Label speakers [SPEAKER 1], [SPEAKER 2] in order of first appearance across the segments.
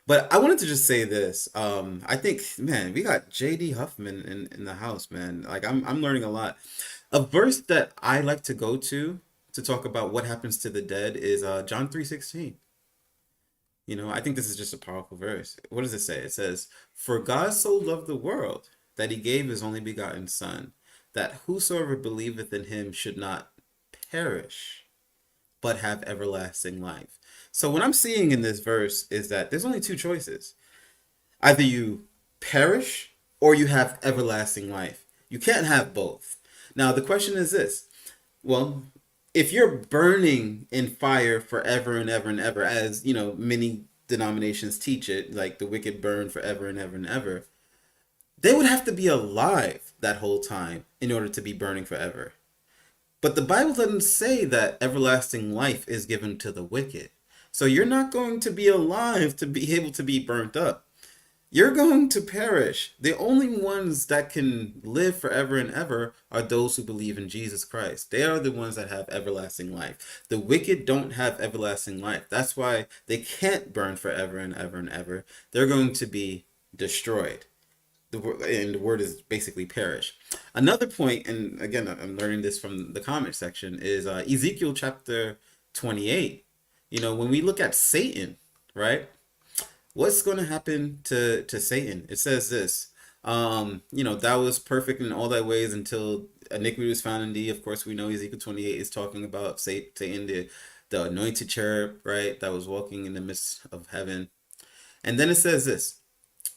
[SPEAKER 1] But I wanted to just say this. I think, man, we got J.D. Huffman in the house, man. Like I'm learning a lot. A verse that I like to go to talk about what happens to the dead is John 3:16. I think this is just a powerful verse. What does it say? It says, "For God so loved the world that he gave his only begotten Son, that whosoever believeth in him should not perish, but have everlasting life." So what I'm seeing in this verse is that there's only two choices. Either you perish or you have everlasting life. You can't have both. Now the question is this. Well, if you're burning in fire forever and ever and ever, as many denominations teach it, like the wicked burn forever and ever and ever, they would have to be alive that whole time in order to be burning forever. But the Bible doesn't say that everlasting life is given to the wicked. So you're not going to be alive to be able to be burnt up. You're going to perish. The only ones that can live forever and ever are those who believe in Jesus Christ. They are the ones that have everlasting life. The wicked don't have everlasting life. That's why they can't burn forever and ever and ever. They're going to be destroyed. And the word is basically perish. Another point, and again, I'm learning this from the comment section, is Ezekiel chapter 28. When we look at Satan, right? What's going to happen to Satan? It says this, thou was perfect in all thy ways until iniquity was found in thee. Of course, we know Ezekiel 28 is talking about Satan, the anointed cherub, right? That was walking in the midst of heaven. And then it says this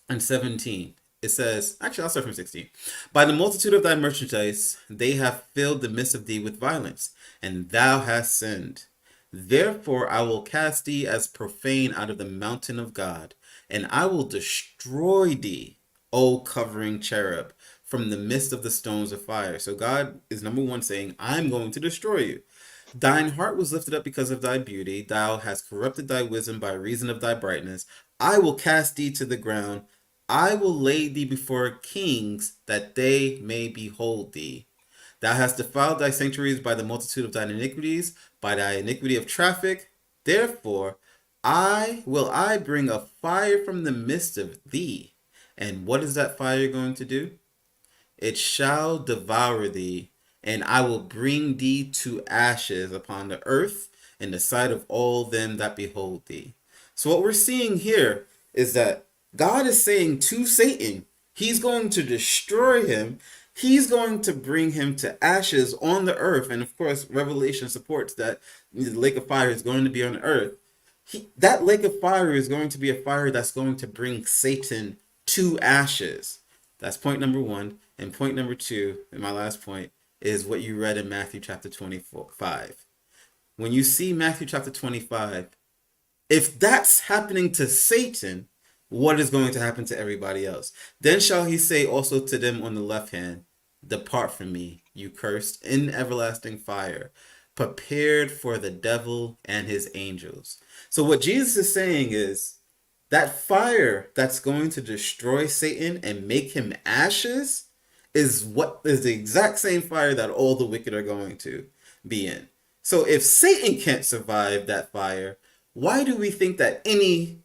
[SPEAKER 1] in 17. It says, actually, I'll start from 16. By the multitude of thy merchandise, they have filled the midst of thee with violence, and thou hast sinned. Therefore I will cast thee as profane out of the mountain of God, and I will destroy thee, O covering cherub, from the midst of the stones of fire. So God is number one saying, I'm going to destroy you. Thine heart was lifted up because of thy beauty. Thou hast corrupted thy wisdom by reason of thy brightness. I will cast thee to the ground. I will lay thee before kings, that they may behold thee. Thou hast defiled thy sanctuaries by the multitude of thine iniquities, by thy iniquity of traffic. Therefore, I bring a fire from the midst of thee. And what is that fire going to do? It shall devour thee, and I will bring thee to ashes upon the earth in the sight of all them that behold thee. So what we're seeing here is that God is saying to Satan, he's going to destroy him. He's going to bring him to ashes on the earth. And of course, Revelation supports that the lake of fire is going to be on the earth. That lake of fire is going to be a fire that's going to bring Satan to ashes. That's point number one. And point number two, and my last point, is what you read in Matthew chapter 25. When you see Matthew chapter 25, if that's happening to Satan, what is going to happen to everybody else? Then shall he say also to them on the left hand, depart from me, you cursed, in everlasting fire, prepared for the devil and his angels. So what Jesus is saying is that fire that's going to destroy Satan and make him ashes is the exact same fire that all the wicked are going to be in. So if Satan can't survive that fire, why do we think that any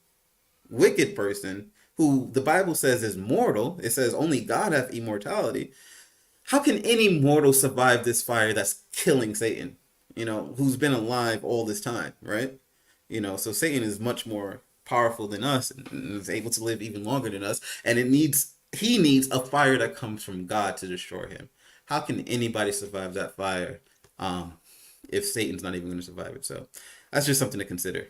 [SPEAKER 1] wicked person who the Bible says is mortal, it says only God hath immortality, how can any mortal survive this fire that's killing Satan, who's been alive all this time, right? So Satan is much more powerful than us and is able to live even longer than us, and he needs a fire that comes from God to destroy him. How can anybody survive that fire if Satan's not even going to survive it? So that's just something to consider.